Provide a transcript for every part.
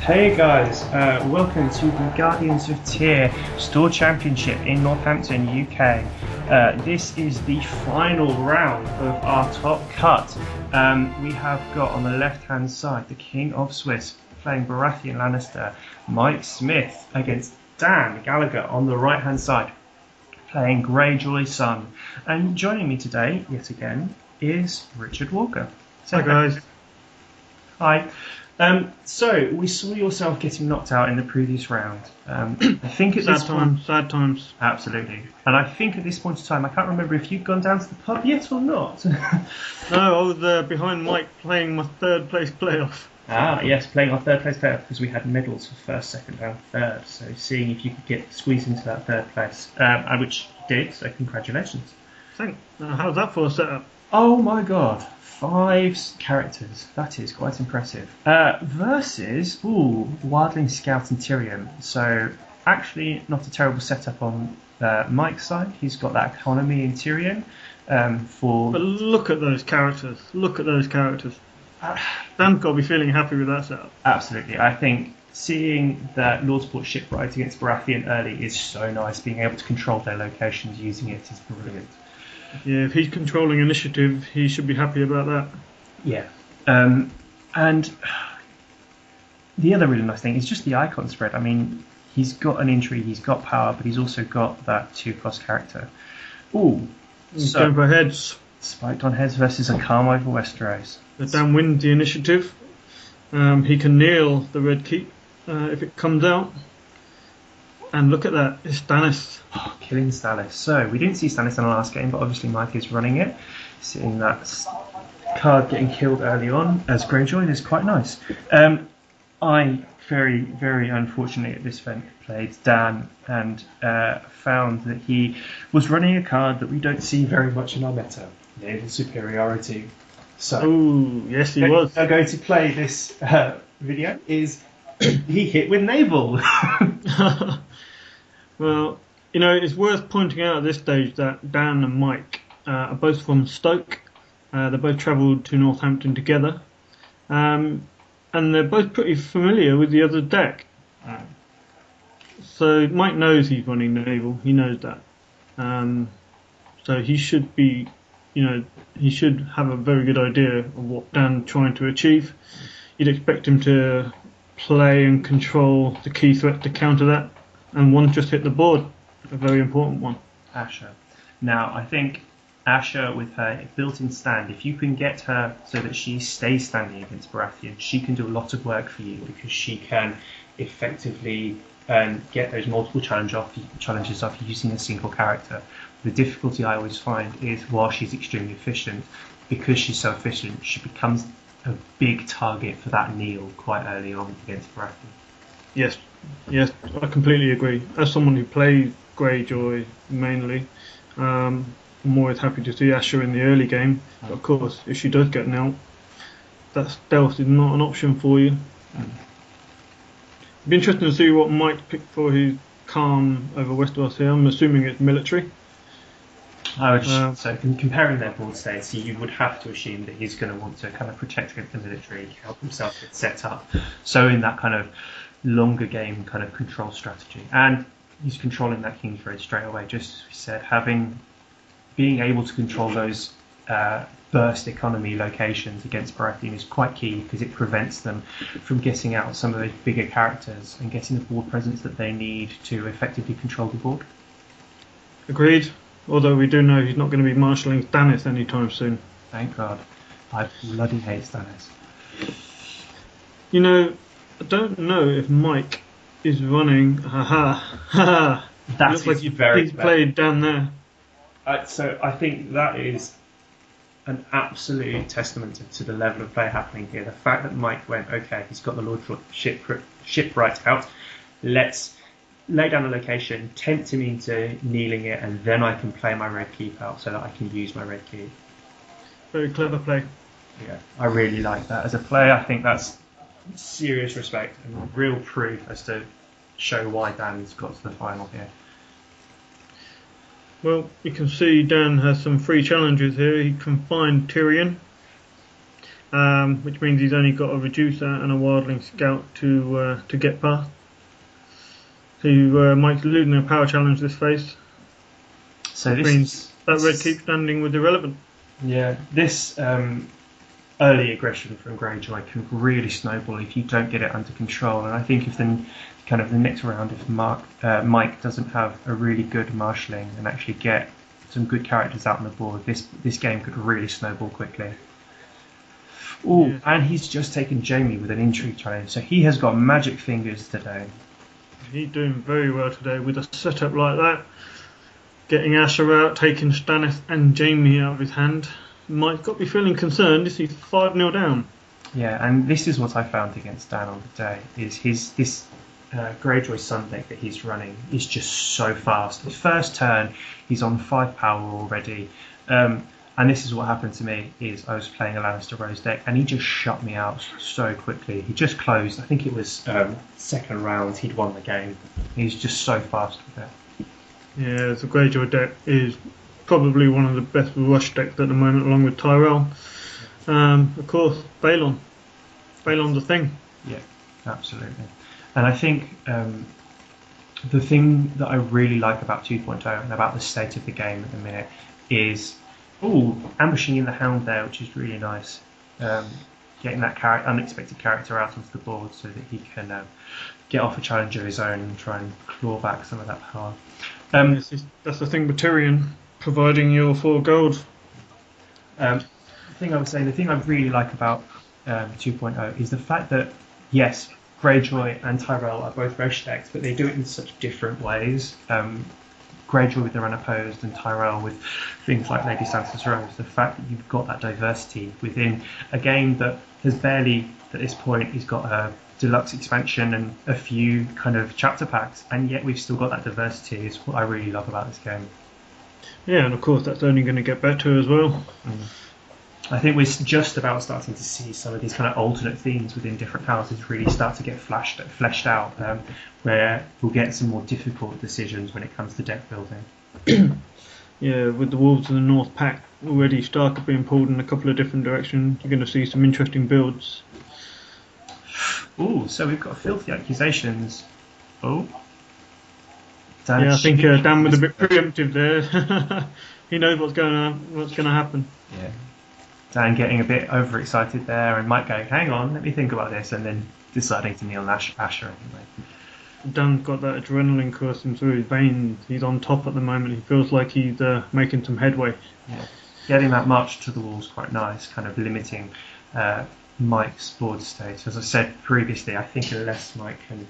Hey guys, welcome to the Guardians of Tyr Store Championship in Northampton, UK. This is the final round of our top cut. We have got on the left hand side the King of Swiss playing Baratheon Lannister, Mike Smith against Dan Gallager on the right hand side playing Greyjoy's son. And joining me today, yet again, is Richard Walker. Hi guys. Hi. So we saw yourself getting knocked out in the previous round. I think at this point, sad times. absolutely. And I think at this point in time, I can't remember if you'd gone down to the pub yet or not. No, I was behind Mike playing my third place playoff. Ah, yes, playing our third place player because we had medals for first, second, and third. So seeing if you could get squeezed into that third place, which you did. So congratulations. Thanks. How's that for a setup? Oh my god. 5 characters. That is quite impressive. Versus, Wildling, Scout and Tyrion. So actually not a terrible setup on Mike's side. He's got that economy in Tyrion. But look at those characters. Look at those characters. Dan's got to be feeling happy with that setup. Absolutely. I think seeing that Lordsport shipwright against Baratheon early is so nice. Being able to control their locations using it is brilliant. Yeah, if he's controlling initiative, he should be happy about that. Yeah. And the other really nice thing is just the icon spread. I mean, he's got an intrigue, he's got power, but he's also got that 2-cost character. Ooh. So, going for heads. Spiked on heads versus a calm over Westeros. Dan wins the initiative. He can kneel the red keep if it comes out. And look at that, it's Stannis. Oh, killing Stannis. So, we didn't see Stannis in the last game, but obviously Mike is running it. Seeing that card getting killed early on as Greyjoy is quite nice. I, very, very unfortunately at this event, played Dan and found that he was running a card that we don't see very much in our meta, naval superiority. So, yes, he was. I'm going to play this video is he hit with naval. Well, you know, it's worth pointing out at this stage that Dan and Mike are both from Stoke. They both travelled to Northampton together. And they're both pretty familiar with the other deck. So Mike knows he's running naval. He knows that. So he should be, he should have a very good idea of what Dan's trying to achieve. You'd expect him to play and control the key threat to counter that. And one just hit the board, a very important one. Asher. Now, I think Asher, with her built-in stand, if you can get her so that she stays standing against Baratheon, she can do a lot of work for you because she can effectively get those multiple challenges off using a single character. The difficulty I always find is while she's extremely efficient, because she's so efficient, she becomes a big target for that kneel quite early on against Baratheon. Yes, I completely agree. As someone who plays Greyjoy mainly, I'm always happy to see Asher in the early game. But of course, if she does get knelt, that stealth is not an option for you. It'd be interesting to see what Mike picked for his calm over Westeros here. I'm assuming it's military. So comparing their board states, you would have to assume that he's going to want to kind of protect against the military, help himself get set up. So in that kind of longer game kind of control strategy, and he's controlling that King's Road straight away. Just as we said, being able to control those burst economy locations against Baratheon is quite key because it prevents them from getting out some of the bigger characters and getting the board presence that they need to effectively control the board. Agreed. Although we do know he's not going to be marshalling Stannis anytime soon. Thank God. I bloody hate Stannis. I don't know if Mike is running. That looks like he's played down there. So I think that is an absolute testament to the level of play happening here. The fact that Mike went, okay, he's got the Lord shipwright out. Let's lay down the location, tempt him into kneeling it, and then I can play my red keep out so that I can use my red keep. Very clever play. Yeah, I really like that. As a player, I think that's serious respect and real proof as to show why Dan's got to the final here. Well, you can see Dan has some free challenges here. He can find Tyrion. which means he's only got a reducer and a wildling scout to get past. So Mike's losing a power challenge this phase. So which means that red keep standing with irrelevant. Yeah, this early aggression from Greyjoy can really snowball if you don't get it under control. And I think if the next round, if Mike doesn't have a really good marshalling and actually get some good characters out on the board, this game could really snowball quickly. Oh, yeah. And he's just taken Jamie with an intrigue challenge, so he has got magic fingers today. He's doing very well today with a setup like that. Getting Asher out, taking Stannis and Jamie out of his hand. Mike's got to be feeling concerned. He's 5-0 down. Yeah, and this is what I found against Dan on the day, is this Greyjoy Sun deck that he's running is just so fast. The first turn, he's on 5 power already. And this is what happened to me, is I was playing a Lannister Rose deck and he just shut me out so quickly. He just closed. I think it was second round, he'd won the game. He's just so fast with it. Yeah, the Greyjoy deck is probably one of the best rush decks at the moment, along with Tyrell. Of course, Balon. Balon's a thing. Yeah, absolutely. And I think the thing that I really like about 2.0 and about the state of the game at the minute is ambushing in the Hound there, which is really nice. Getting that unexpected character out onto the board so that he can get off a challenge of his own and try and claw back some of that power. That's the thing with Tyrion, providing your 4 gold. The thing I really like about 2.0 is the fact that, yes, Greyjoy and Tyrell are both Roche decks, but they do it in such different ways. Greyjoy with their unopposed and Tyrell with things like Lady Sansa's Rose. The fact that you've got that diversity within a game that has barely, at this point, has got a deluxe expansion and a few kind of chapter packs, and yet we've still got that diversity is what I really love about this game. Yeah, and of course that's only going to get better as well. I think we're just about starting to see some of these kind of alternate themes within different houses really start to get fleshed out, where we'll get some more difficult decisions when it comes to deck building. Yeah, with the Wolves of the North pack already started being pulled in a couple of different directions, you're going to see some interesting builds. Ooh, so we've got filthy accusations. Dan, yeah, I think Dan was a bit preemptive there. He knows what's going to happen. Yeah. Dan getting a bit overexcited there, and Mike going, hang on, let me think about this, and then deciding to kneel Asher anyway. Dan's got that adrenaline coursing through his veins. He's on top at the moment. He feels like he's making some headway. Yeah. Getting that march to the walls quite nice, kind of limiting Mike's board state. As I said previously, I think unless Mike can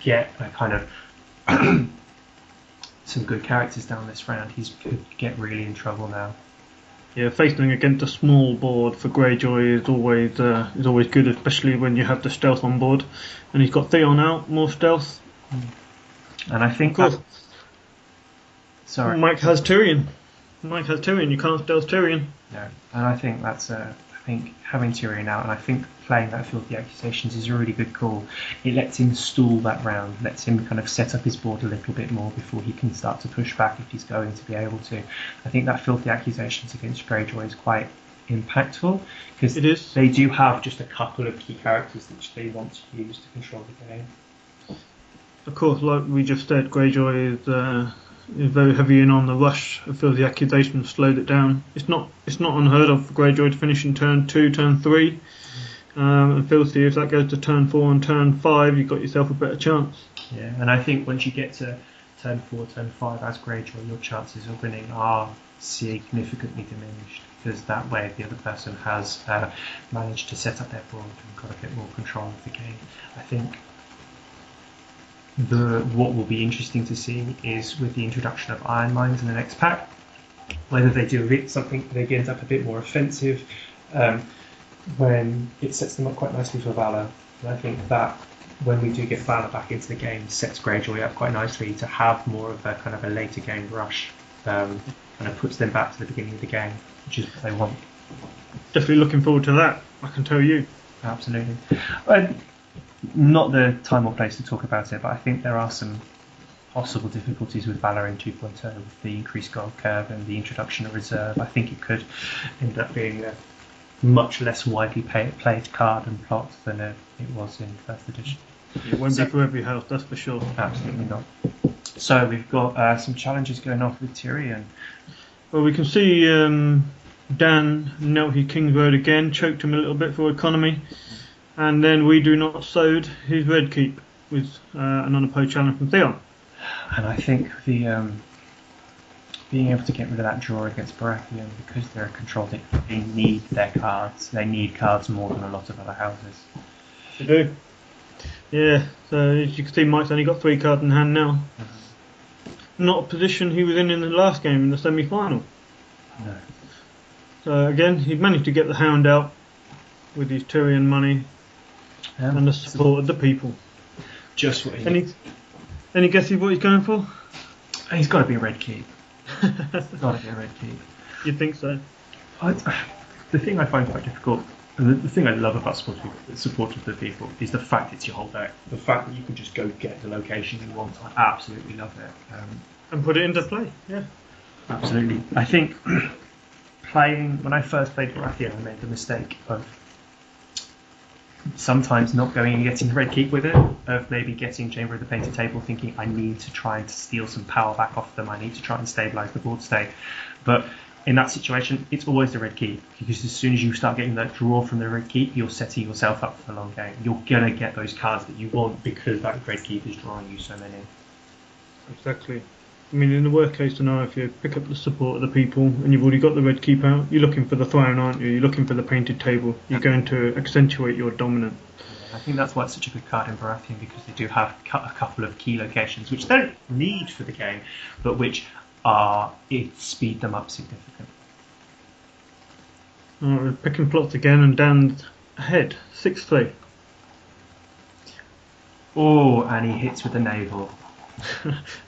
get a kind of some good characters down this round, he could get really in trouble now. Yeah, facing against a small board for Greyjoy is always good, especially when you have the stealth on board. And he's got Theon out, more stealth. And I think sorry, Mike has Tyrion. You can't stealth Tyrion. No, and I think that's I think having Tyrion out, and I think playing that filthy accusations is a really good call. It lets him stall that round, lets him kind of set up his board a little bit more before he can start to push back if he's going to be able to. I think that filthy accusations against Greyjoy is quite impactful because they do have just a couple of key characters which they want to use to control the game. Of course, like we just said, Greyjoy is very heavy in on the rush. I feel the accusations slowed it down. It's not unheard of for Greyjoy to finish in turn 2, turn 3. And Filthy, if that goes to turn 4 and turn 5, you've got yourself a better chance. Yeah, and I think once you get to turn 4, turn 5 as Greyjoy, your chances of winning are significantly diminished, because that way the other person has managed to set up their board and got a bit more control of the game. I think what will be interesting to see is with the introduction of Iron Mines in the next pack, whether they do something they end up a bit more offensive when it sets them up quite nicely for Valor. And I think that when we do get Valor back into the game, sets Greyjoy up quite nicely to have more of a kind of a later game rush, kind of puts them back to the beginning of the game, which is what they want. Definitely looking forward to that, I can tell you. Absolutely. Not the time or place to talk about it, but I think there are some possible difficulties with Valor in 2.0 with the increased gold curve and the introduction of reserve. I think it could end up being much less widely played card and plot than it was in first edition. It won't be for every house, that's for sure. Absolutely not. So we've got some challenges going off with Tyrion. Well, we can see Dan knelt his King's Road again, choked him a little bit for economy, and then we do not sowed his Red Keep with an unopposed challenge from Theon. And I think the being able to get rid of that draw against Baratheon, because they're a control deck, they need their cards. They need cards more than a lot of other houses. They do. Yeah, so as you can see, Mike's only got 3 cards in hand now. Not a position he was in the last game in the semi-final. No. So again, he managed to get the Hound out with his Tyrion money and the support of the people. Just what he needs. Any guesses what he's going for? He's got to be a Red Keep. Got to be a Red Keep. You think so? The thing I find quite difficult, and the thing I love about support of the people, is the fact it's your whole deck. The fact that you can just go get the location you want. I absolutely love it. And put it into play, yeah. Absolutely. I think when I first played Baratheon, I made the mistake of sometimes not going and getting the Red Keep with it, of maybe getting Chamber of the Painted Table, thinking I need to try and steal some power back off them, I need to try and stabilise the board state. But in that situation, it's always the Red Keep, because as soon as you start getting that draw from the Red Keep, you're setting yourself up for the long game. You're going to get those cards that you want because that Red Keep is drawing you so many. Exactly. I mean, in the worst case scenario, if you pick up the support of the people and you've already got the Red Keep out, you're looking for the throne, aren't you? You're looking for the Painted Table. You're going to accentuate your dominance. I think that's why it's such a good card in Baratheon, because they do have a couple of key locations which they don't need for the game, but which speed them up significantly. Alright, we're picking plots again, and Dan's ahead, 6-3. Oh, and he hits with the naval.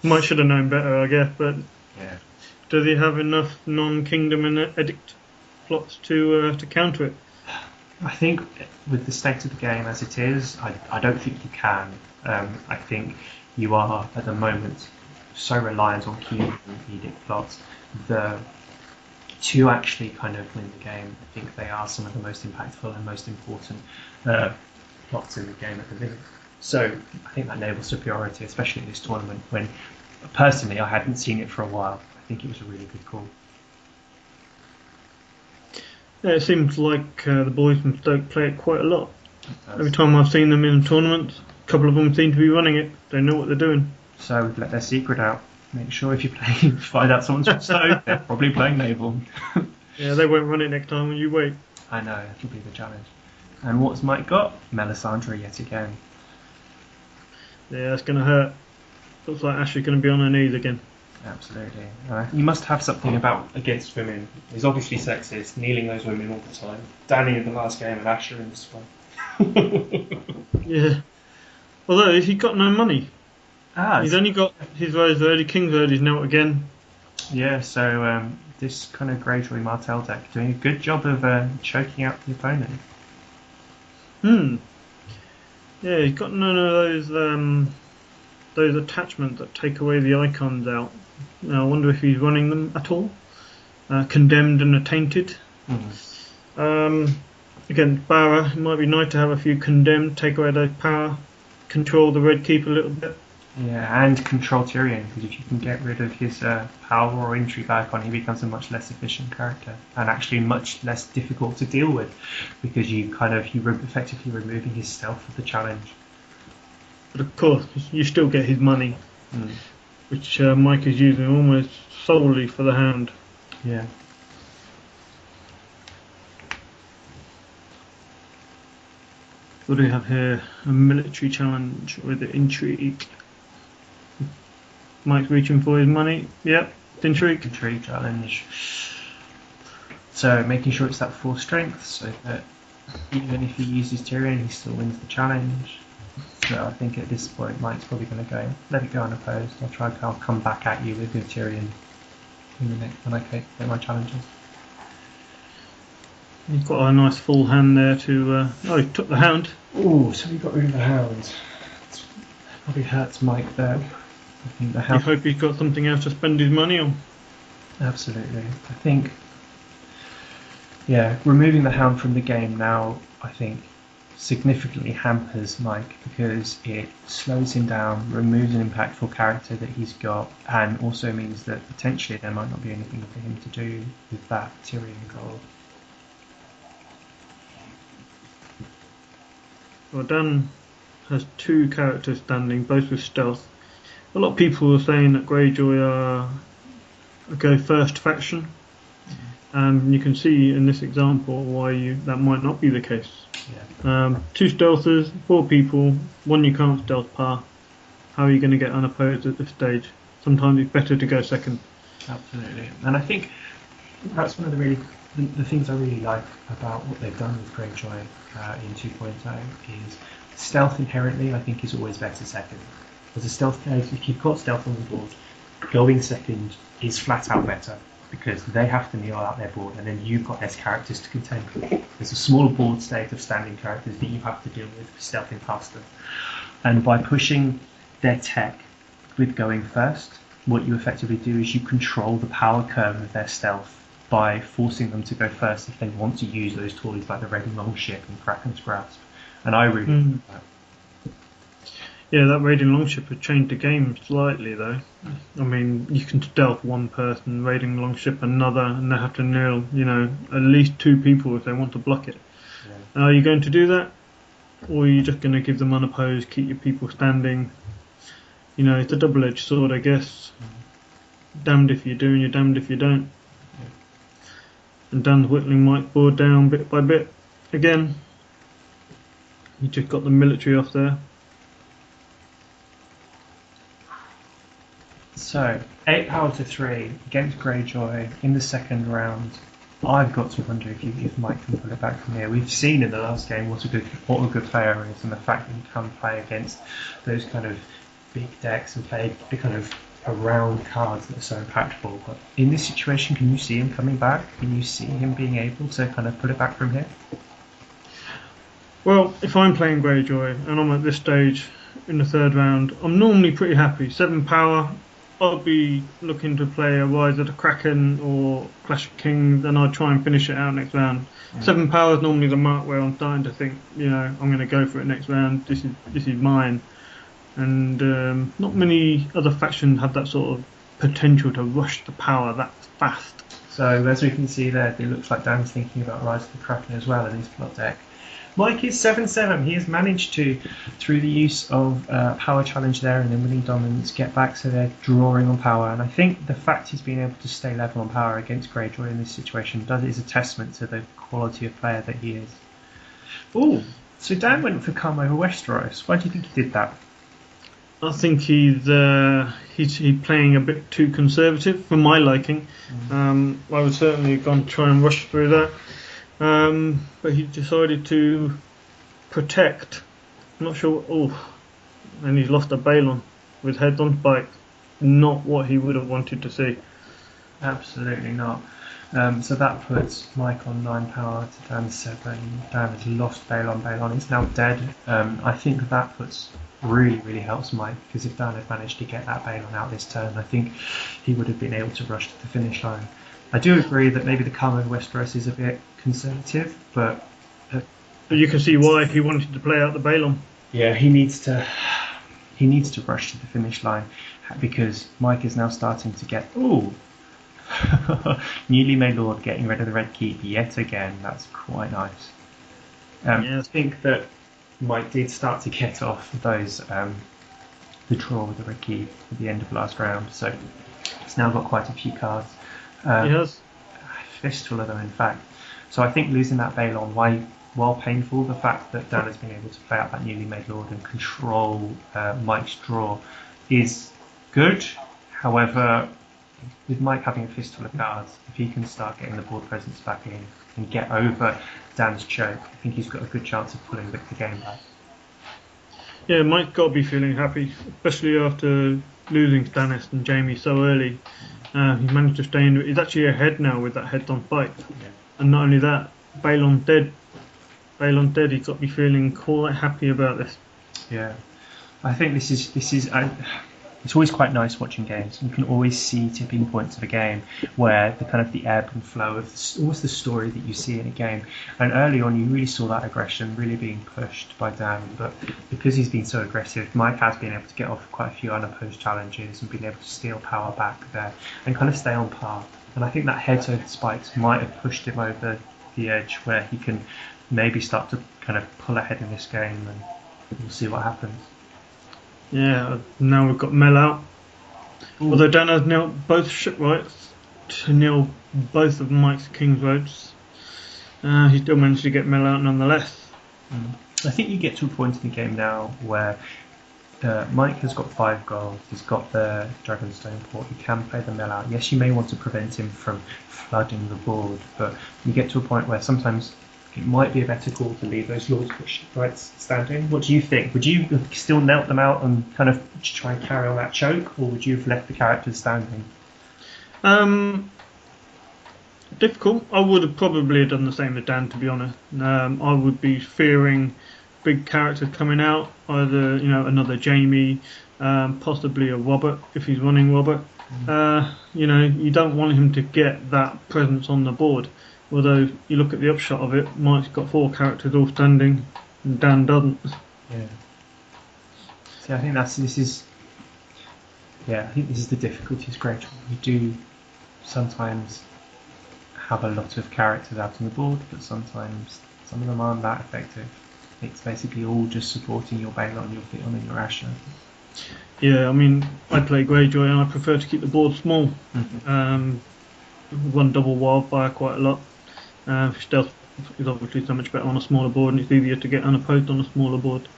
Might should have known better, I guess, but Yeah. does he have enough non-kingdom and edict plots to counter it? I think with the state of the game as it is, I don't think you can. I think you are, at the moment, so reliant on key and edict plots. To actually kind of win the game, I think they are some of the most impactful and most important plots in the game at the minute. So I think that naval superiority, especially in this tournament, when personally I hadn't seen it for a while, I think it was a really good call. Yeah, it seems like the boys from Stoke play it quite a lot. Every time I've seen them in tournaments, a couple of them seem to be running it. They know what they're doing. So we've let their secret out. Make sure if you find out someone's from Stoke, they're probably playing naval. Yeah, they won't run it next time when you wait. I know, that'll be the challenge. And what's Mike got? Melisandre yet again. Yeah, that's going to hurt. Looks like Ashley's going to be on her knees again. Absolutely. You must have something against women. He's obviously sexist, kneeling those women all the time. Danny in the last game and Asher in this one. Yeah. Although, he's got no money. He's only got his Rose early, King's Road is now again. Yeah, so this kind of Greyjoy Martell deck doing a good job of choking out the opponent. Yeah, he's got none of those attachments that take away the icons out. Now, I wonder if he's running them at all. Condemned and Attainted. Against Barra, it might be nice to have a few condemned, take away their power, control the Red Keep a little bit. Yeah, and control Tyrion, because if you can get rid of his power or intrigue icon, he becomes a much less efficient character, and actually much less difficult to deal with, because you're effectively removing his stealth of the challenge. But of course, you still get his money, which Mike is using almost solely for the Hound. Yeah. What do we have here? A military challenge with intrigue. Mike's reaching for his money. Yep, intrigue. Intrigue challenge. So making sure it's that 4 strength, so that even if he uses Tyrion, he still wins the challenge. So I think at this point, Mike's probably going to let it go unopposed. I'll come back at you with the Tyrion in the next when I get my challenges. He's got a nice full hand there to. Oh, he took the Hound. Oh, so he got rid of the Hound. Probably hurts Mike there. I think the Hound. You hope he's got something else to spend his money on. Absolutely. I think Yeah, removing the Hound from the game now, I think, significantly hampers Mike because it slows him down, removes an impactful character that he's got, and also means that potentially there might not be anything for him to do with that Tyrian gold. Well, Dan has 2 characters standing, both with stealth. A lot of people are saying that Greyjoy are a go first faction. You can see in this example why that might not be the case. Yeah. 2 stealthers, 4 people, 1 you can't stealth par. How are you going to get unopposed at this stage? Sometimes it's better to go second. Absolutely, and I think that's one of the things I really like about what they've done with Greyjoy in 2.0 is stealth inherently. I think is always better second. As a stealth character, if you've got stealth on the board, going second is flat out better because they have to kneel out their board, and then you've got less characters to contend with. There's a smaller board state of standing characters that you have to deal with stealthing past them, and by pushing their tech with going first, what you effectively do is you control the power curve of their stealth by forcing them to go first if they want to use those tools like the Raiding Longship and Kraken's Grasp. And I really like that. Yeah, that Raiding Longship has changed the game slightly though. I mean, you can stealth one person, Raiding Longship another, and they have to kneel, at least 2 people if they want to block it. Yeah. Are you going to do that? Or are you just going to give them unopposed, keep your people standing? It's a double-edged sword, I guess. Damned if you do and you're damned if you don't. Yeah. And Dan's whittling Mike board down bit by bit. Again, he just got the military off there. So, 8 power to 3 against Greyjoy in the second round. I've got to wonder if Mike can pull it back from here. We've seen in the last game what a good player is, and the fact that he can play against those kind of big decks and play the kind of around cards that are so impactful. But in this situation, can you see him coming back? Can you see him being able to kind of pull it back from here? Well, if I'm playing Greyjoy and I'm at this stage in the third round, I'm normally pretty happy. 7 power. I'll be looking to play a Rise of the Kraken or Clash of Kings, and I'll try and finish it out next round. 7 power is normally the mark where I'm starting to think, I'm going to go for it next round. This is mine. And not many other factions have that sort of potential to rush the power that fast. So as we can see there, it looks like Dan's thinking about Rise of the Kraken as well in his plot deck. Mike is 7-7. He has managed to, through the use of power challenge there and then winning dominance, get back so they're drawing on power. And I think the fact he's been able to stay level on power against Greyjoy in this situation is a testament to the quality of player that he is. Oh, so Dan went for Calm over Westeros. Why do you think he did that? I think he's playing a bit too conservative for my liking. I would certainly have gone to try and rush through that. But he decided to protect. I'm not sure. And he's lost a Balon with heads on spike. Not what he would have wanted to see. Absolutely not. So that puts Mike on 9 power to Dan 7. Dan has lost Balon. Balon is now dead. I think that really helps Mike, because if Dan had managed to get that Balon out this turn, I think he would have been able to rush to the finish line. I do agree that maybe the Calm over Westeros is a bit conservative, but you can see why he wanted to play out the Balon. Yeah, he needs to rush to the finish line, because Mike is now starting to get newly made Lord getting rid of the Red Keep yet again. That's quite nice. I think that Mike did start to get off those the draw with the Red Keep at the end of last round, so he's now got quite a few cards. Yes. Fistful of them, in fact. So I think losing that Balon, while painful, the fact that Dan has been able to play out that newly made Lord and control Mike's draw is good. However, with Mike having a fistful of cards, if he can start getting the board presence back in and get over Dan's choke, I think he's got a good chance of pulling the game back. Yeah, Mike's got to be feeling happy, especially after losing Stannis and Jaime so early. He managed to stay in. He's actually ahead now with that head-on fight. Yeah. And not only that, Balon dead. He's got to be feeling quite happy about this. Yeah, I think this is it's always quite nice watching games. You can always see tipping points of a game where the kind of the ebb and flow of almost the story that you see in a game. And early on, you really saw that aggression really being pushed by Dan. But because he's been so aggressive, Mike has been able to get off quite a few unopposed challenges and been able to steal power back there and kind of stay on par. And I think that heads over spikes might have pushed him over the edge where he can maybe start to kind of pull ahead in this game, and we'll see what happens. Yeah, now we've got Mel out. Ooh. Although Dan has nailed both shipwrights to nail both of Mike's King's Roads, he still managed to get Mel out nonetheless. I think you get to a point in the game now where Mike has got 5 gold, he's got the Dragonstone port, he can play the Mel out. Yes, you may want to prevent him from flooding the board, but you get to a point where sometimes it might be a better call to leave those Lords shipwrights standing. What do you think? Would you have still knelt them out and kind of try and carry on that choke, or would you have left the characters standing? Difficult. I would have probably done the same as Dan, to be honest. I would be fearing big characters coming out, either another Jamie, possibly a Robert if he's running Robert. You don't want him to get that presence on the board. Although you look at the upshot of it, Mike's got 4 characters all standing, and Dan doesn't. Yeah. See, I think this is the difficulty is great. You do sometimes have a lot of characters out on the board, but sometimes some of them aren't that effective. It's basically all just supporting your Balon, your Theon, and your Asher. Yeah, I mean, I play Greyjoy and I prefer to keep the board small. Run double wildfire quite a lot. Stealth is obviously so much better on a smaller board, and it's easier to get unopposed on a smaller board.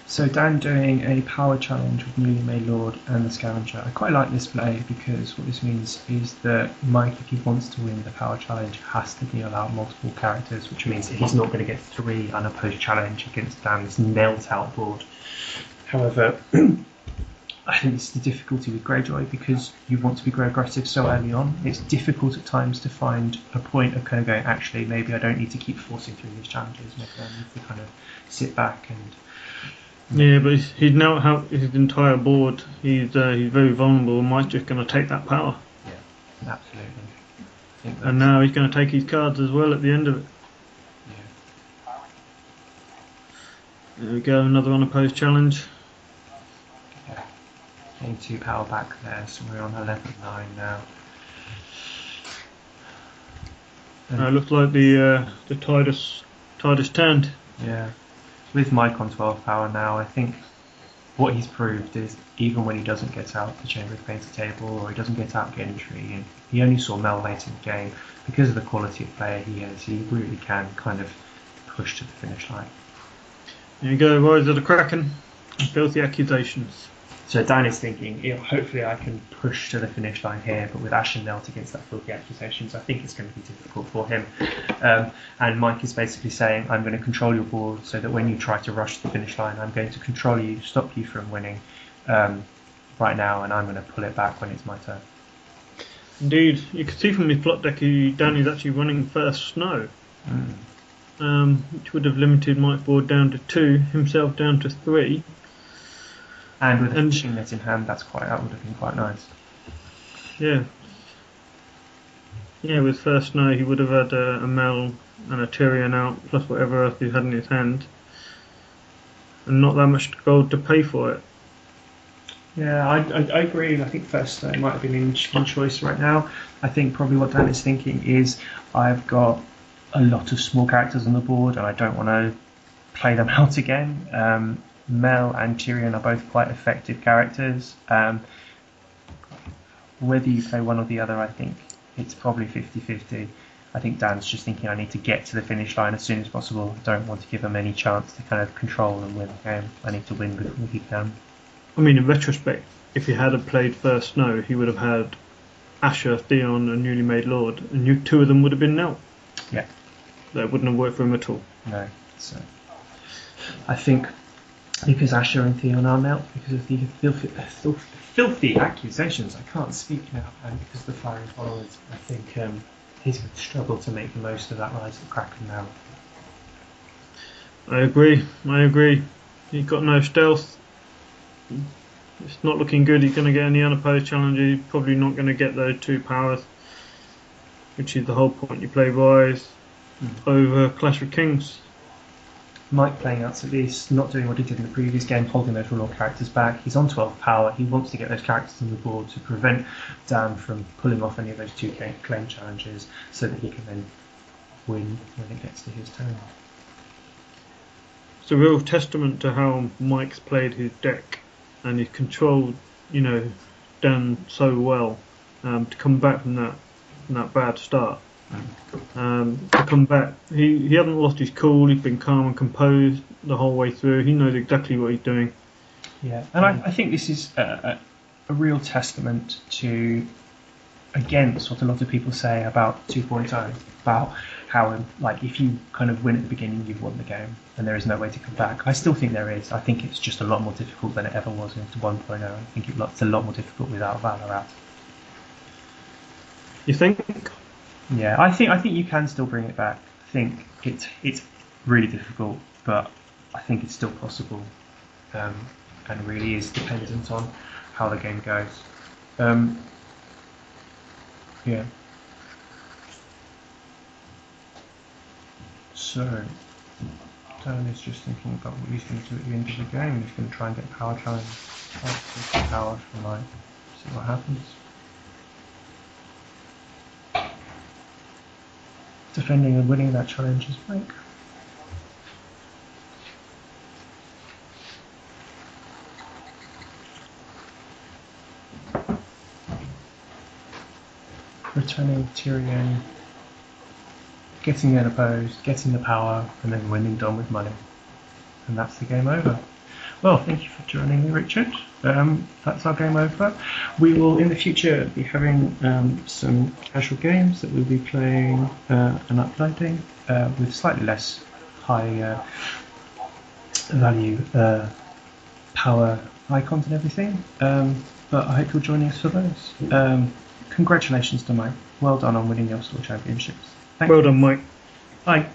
So Dan doing a power challenge with Newly Made Lord and the Scavenger. I quite like this play because what this means is that Mike, if he wants to win the power challenge, has to deal out multiple characters, which means that he's not going to get 3 unopposed challenge against Dan's knelt out board. However, I think this is the difficulty with Greyjoy because you want to be very aggressive so early on. It's difficult at times to find a point of kind of going, actually, maybe I don't need to keep forcing through these challenges. Maybe I need to kind of sit back and... Yeah, but he's now out his entire board. He's very vulnerable, and Mike's just going to take that power. Yeah, absolutely. And now he's going to take his cards as well at the end of it. Yeah. There we go, another unopposed challenge. Getting 2 power back there, so we're on 11-9 now. It looks like the tide has turned. Yeah, with Mike on 12 power now, I think what he's proved is even when he doesn't get out the Chamber of the Painted Table or he doesn't get out Gentry, and he only saw Mel late in the game, because of the quality of player he is, he really can kind of push to the finish line. There you go, Rise of the Kraken, filthy accusations. So Dan is thinking, hopefully I can push to the finish line here, but with Ashen knelt against that filthy accusations, I think it's going to be difficult for him. And Mike is basically saying, I'm going to control your board so that when you try to rush to the finish line, I'm going to control you, stop you from winning right now, and I'm going to pull it back when it's my turn. Indeed, you can see from his plot deck, Dan is actually running first snow, which would have limited Mike's board down to 2, himself down to 3. And with a fishing net in hand, that would have been quite nice. Yeah. Yeah, with first snow, he would have had a Mel and a Tyrion out, plus whatever else he had in his hand. And not that much gold to pay for it. Yeah, I agree. I think first snow might have been an interesting choice right now. I think probably what Dan is thinking is, I've got a lot of small characters on the board, and I don't want to play them out again. Mel and Tyrion are both quite effective characters. Whether you play one or the other, I think it's probably 50-50. I think Dan's just thinking, I need to get to the finish line as soon as possible. I don't want to give him any chance to kind of control and win the game. I need to win before he can. I mean, in retrospect, if he had played first snow, he would have had Asher, Theon, and Newly Made Lord, and 2 of them would have been knelt. Yeah. That wouldn't have worked for him at all. No. So I think because Asher and Theon are knelt, because of the filthy accusations, I can't speak now, and because of the firing followers, I think he's going to struggle to make the most of that Rise of the Kraken now. I agree. He's got no stealth. It's not looking good. He's going to get any unopposed challenges. He's probably not going to get those 2 powers, which is the whole point. You play Rise over Clash of Kings. Mike playing out at least, not doing what he did in the previous game, holding those raw characters back. He's on 12 power. He wants to get those characters on the board to prevent Dan from pulling off any of those 2 claim challenges, so that he can then win when it gets to his turn. It's a real testament to how Mike's played his deck, and he's controlled, Dan so well to come back from that bad start. To come back, he hasn't lost his cool. He's been calm and composed the whole way through. He knows exactly what he's doing. Yeah, and I think this is a real testament to, against what a lot of people say about 2.0, about how, like, if you kind of win at the beginning, you've won the game, and there is no way to come back. I still think there is. I think it's just a lot more difficult than it ever was in 1.0. I think it's a lot more difficult without Valorant. You think? Yeah, I think you can still bring it back. I think it's really difficult, but I think it's still possible, and really is dependent on how the game goes. Yeah. So Dan is just thinking about what he's going to do at the end of the game. He's going to try and get power challenge, power from Mike. See what happens. Defending and winning that challenge is Mike. Returning Tyrion, getting unopposed, getting the power, and then winning Dom with money. And that's the game over. Well, thank you for joining me, Richard. That's our game over. We will, in the future, be having some casual games that we'll be playing and uploading with slightly less high value power icons and everything. But I hope you're joining us for those. Congratulations to Mike. Well done on winning your store championships. Well done, Mike. Bye.